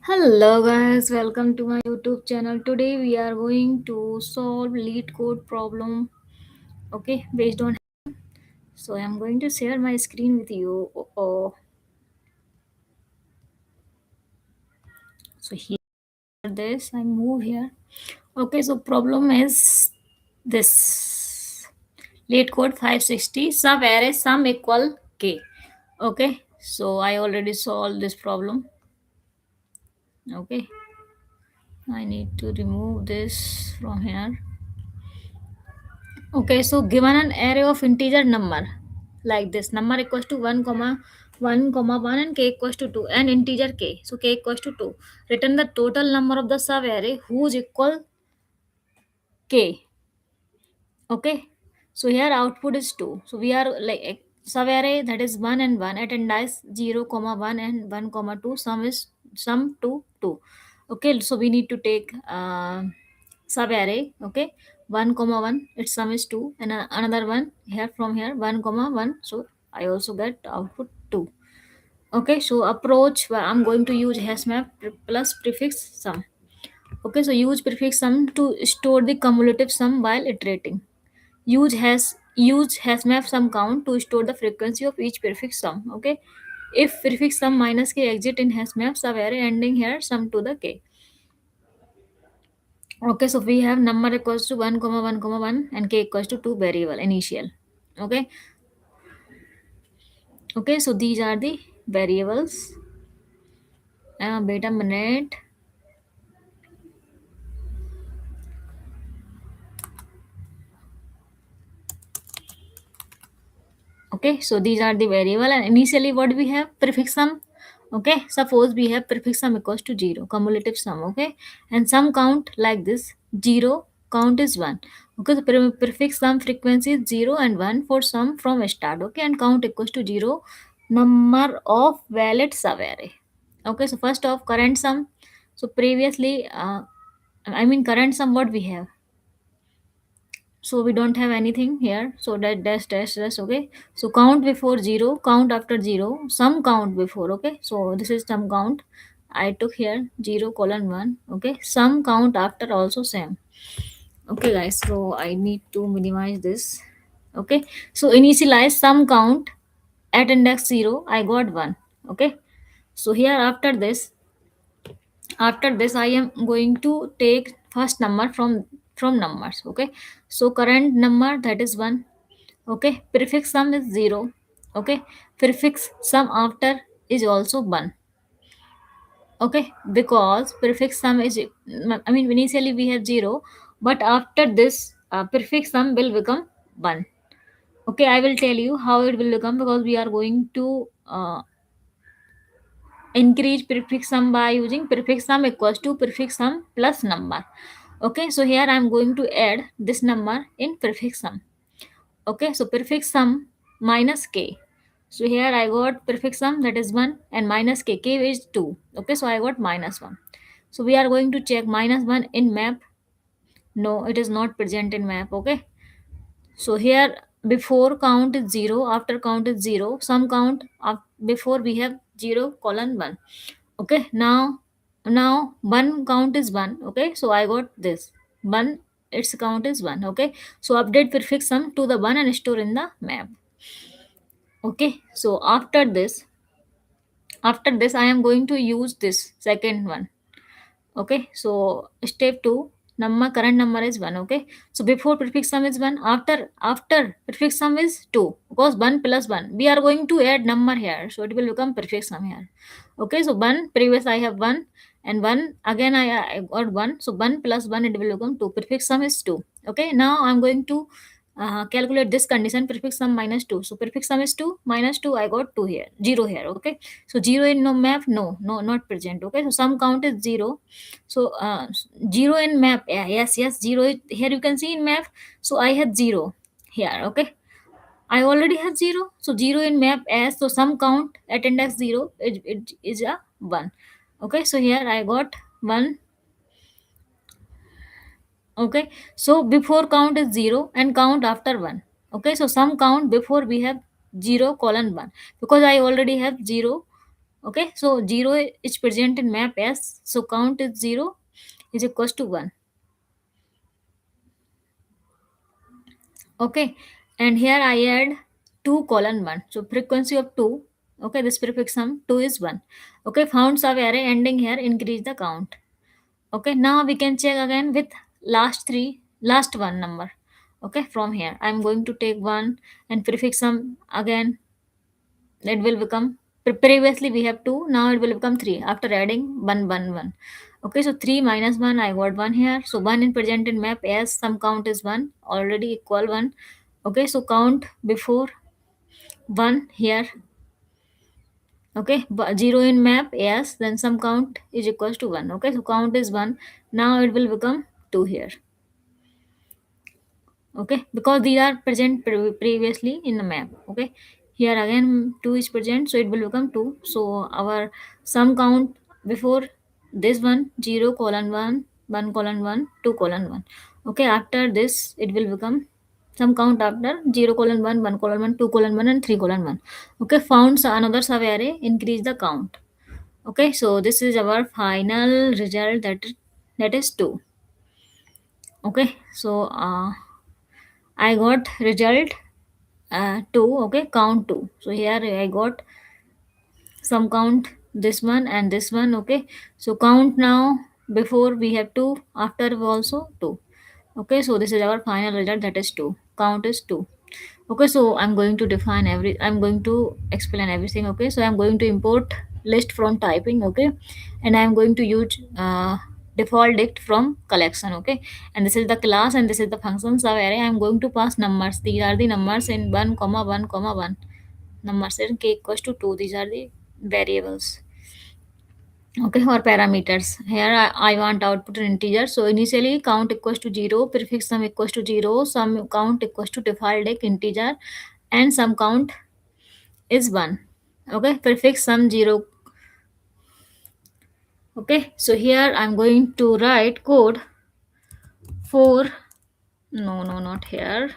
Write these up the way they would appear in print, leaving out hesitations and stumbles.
Hello guys, welcome to my YouTube channel. Today we are going to solve lead code problem. Okay, based on so I'm going to share my screen with you. So here this I move here. Okay, so problem is this lead code 560 sub array sum equal k. Okay, so I already solved this problem. Okay, I need to remove this from here. Okay, so given an array of integer number like this, number equals to 1 comma 1 comma 1 and k equals to 2 and integer k, so k equals to 2, return the total number of the sub array whose equal k. Okay, so here output is 2, so we are like sub array that is 1 and 1 at indice 0 comma 1 and 1 comma 2, sum is sum to 2. Okay, so we need to take sub array. Okay, 1 comma 1 its sum is 2 and another one here from here 1 comma 1, so I also get output 2. Okay, so approach where I'm going to use hash map plus prefix sum. Okay, so use prefix sum to store the cumulative sum while iterating. Use has map sum count to store the frequency of each prefix sum. Okay, if prefix sum minus k exit in hash map sub array ending here sum to the k. Okay, so we have number equals to 1 comma 1 comma 1 and k equals to 2 variable initial. Okay, okay, so these are the variables. Wait a minute. Okay, so these are the variable and initially what we have prefix sum. Okay, suppose we have prefix sum equals to 0 cumulative sum. Okay, and sum count like this 0 count is 1. Okay, the prefix sum frequency is 0 and 1 for sum from start. Okay, and count equals to 0 number of valid sub array. Okay, so first of current sum. So previously I mean current sum what we have, so we don't have anything here, so that dash. Okay, so count before 0, count after 0, some count before. Okay, so this is some count I took here 0 colon 1. Okay, some count after also same. Okay guys, so I need to minimize this. Okay, so initialize some count at index 0 I got 1. Okay, so here after this I am going to take first number from numbers. Okay, so current number that is 1. Okay, prefix sum is 0. Okay, prefix sum after is also 1. Okay, because prefix sum is, I mean initially we have 0, but after this prefix sum will become 1. Okay, I will tell you how it will become, because we are going to increase prefix sum by using prefix sum equals to prefix sum plus number. Okay, so here I am going to add this number in prefix sum. Okay, so prefix sum minus k. So here I got prefix sum that is 1 and minus k. K is 2. Okay, so I got minus 1. So we are going to check minus 1 in map. No, it is not present in map. Okay, so here before count is 0, after count is 0, some count before we have 0 colon 1. Okay, now one count is 1. Okay, so I got this 1, its count is 1. Okay, so update prefix sum to the 1 and store in the map. Okay, so after this I am going to use this second one. Okay, so step 2, number current number is 1. Okay, so before prefix sum is 1, after prefix sum is 2, because 1 plus 1 we are going to add number here, so it will become prefix sum here. Okay, so 1 previous I have 1 and 1 again I got 1, so 1 plus 1 it will become 2, prefix sum is 2. Okay, now I'm going to calculate this condition prefix sum minus 2. So prefix sum is 2 minus 2, I got 2 here, 0 here. Okay, so 0 in no map, no not present. Okay, so sum count is 0. So 0 in map, yeah, yes 0 here you can see in map. So I had 0 here. Okay, I already have 0, so 0 in map as, so sum count at index 0 it is a 1. Okay, so here I got 1. Okay, so before count is 0 and count after 1. Okay, so sum count before we have 0 colon 1, because I already have 0 Okay, so 0 is present in map S, so count is 0 is equals to 1. Okay, and here I add 2 colon 1, so frequency of 2. Okay, this prefix sum 2 is 1. Okay, found sub array ending here, increase the count. Okay, now we can check again with last one number. Okay, from here I'm going to take 1 and prefix sum again. It will become, previously we have 2, now it will become 3 after adding 1 1 1. Okay, so 3 minus 1, I got 1 here, so 1 in present in map as some count is 1, already equal 1. Okay, so count before 1 here. Okay, but 0 in map yes, then some count is equals to 1. Okay, so count is 1, now it will become 2 here. Okay, because these are present previously in the map. Okay, here again 2 is present, so it will become 2. So our sum count before this one 0 colon 1 1 colon 1 2 colon 1. Okay, after this it will become some count after 0 colon 1 1 colon 1 2 colon 1 and 3 colon 1. Okay, found another sub array, increase the count. Okay, so this is our final result, that is 2. Okay, so I got result 2. Okay, count 2. So here I got some count this one and this one. Okay, so count now, before we have 2, after also 2. Okay, so this is our final result, that is 2, count is 2. Okay, so I'm going to explain everything. Okay, so I'm going to import list from typing. Okay, and I'm going to use default dict from collection. Okay, and this is the class and this is the function sub array. I'm going to pass numbers, these are the numbers in 1 comma 1 comma 1, numbers in k equals to 2, these are the variables. Okay, or parameters. Here I want output in integer, so initially count equals to 0, prefix sum equals to 0, sum count equals to default dict integer, and sum count is 1. Okay, prefix sum 0. Okay, so here I'm going to write code for, no, not here,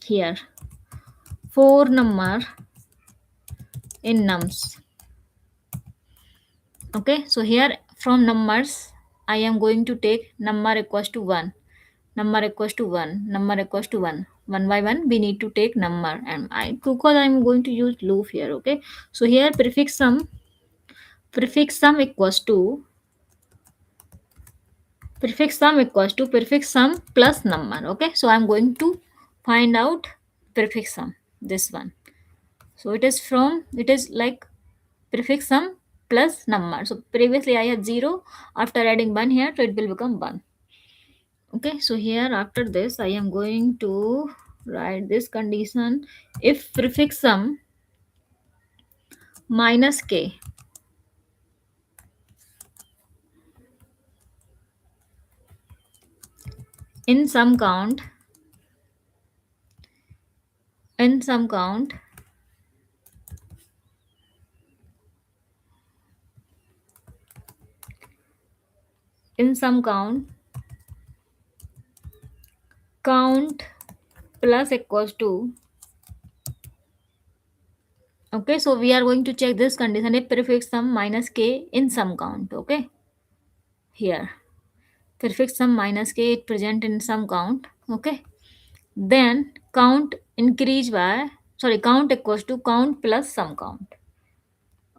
here, for number in nums. Okay, so here from numbers I am going to take number equals to 1, number equals to 1, number equals to 1. One by one we need to take number, and I, because I'm going to use loop here. Okay, so here prefix sum equals to prefix sum plus number. Okay, so I'm going to find out prefix sum, this one. So it is like prefix sum plus number. So previously I had 0, after adding 1 here, so it will become 1. Okay, so here after this I am going to write this condition: if prefix sum minus k in some count in some count in some count plus equals to. Okay, so we are going to check this condition if prefix sum minus k in some count. Okay, here prefix sum minus k is present in some count. Okay, then count increase by, sorry, count equals to count plus some count.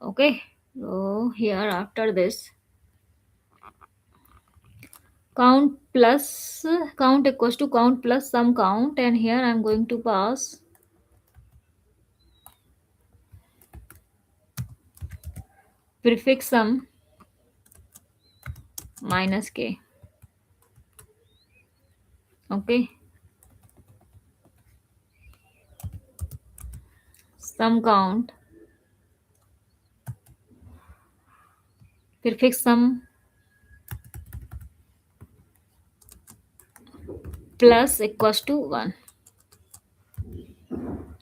Okay, so here after this count equals to count plus some count, and here I'm going to pass prefix sum minus k. Okay, some count prefix sum plus equals to 1.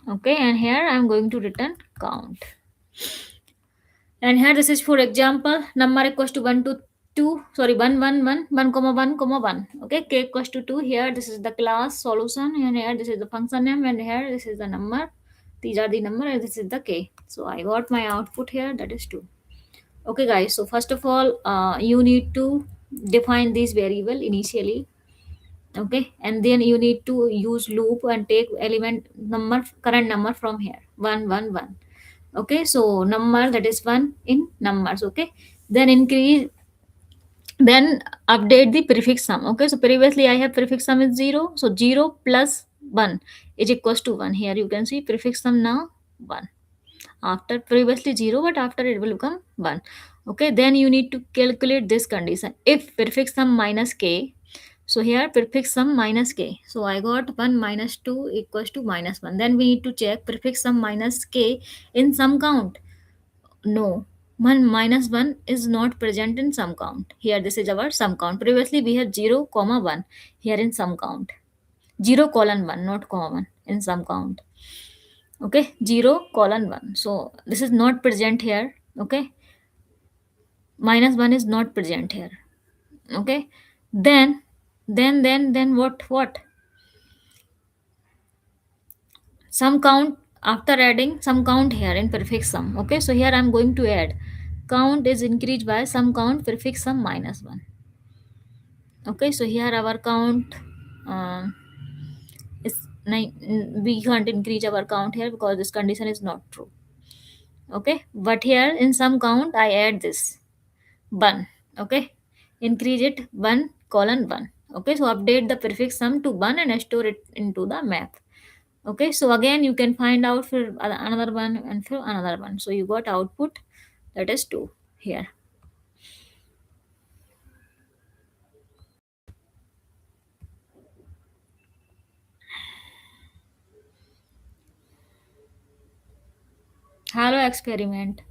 Okay, and here I'm going to return count. And here this is for example, number equals to 1 to 2, sorry, 1 1 1 1 comma 1 comma 1. Okay, k equals to 2. Here this is the class solution, and here this is the function name, and here this is the number These are the number and this is the k. So I got my output here, that is 2. Okay guys, so first of all, you need to define this variable initially. Okay, and then you need to use loop and take element number, current number from here, 1 1 1. Okay, so number that is 1 in numbers. Okay, then increase, then update the prefix sum. Okay, so previously I have prefix sum is 0, so 0 plus 1 is equals to 1. Here you can see prefix sum now 1, after previously 0 but after it will become 1. Okay, then you need to calculate this condition, if prefix sum minus k. So here prefix sum minus k, so I got 1 minus 2 equals to minus 1. Then we need to check prefix sum minus k in sum count. No, 1 minus 1 is not present in sum count. Here this is our sum count. Previously we have 0 comma 1 here in sum count, 0 colon 1, not comma 1 in sum count. Okay, 0 colon 1, so this is not present here. Okay, minus 1 is not present here. Okay, then then what sum count, after adding sum count here in prefix sum. Okay, so here I'm going to add count is increased by sum count prefix sum minus 1. Okay, so here our count is 9. We can't increase our count here because this condition is not true. Okay, but here in sum count I add this 1. Okay, increase it 1 colon 1. Okay, so update the prefix sum to 1 and store it into the map. Okay, so again you can find out for another one and for another one. So you got output that is 2 here. Hello experiment.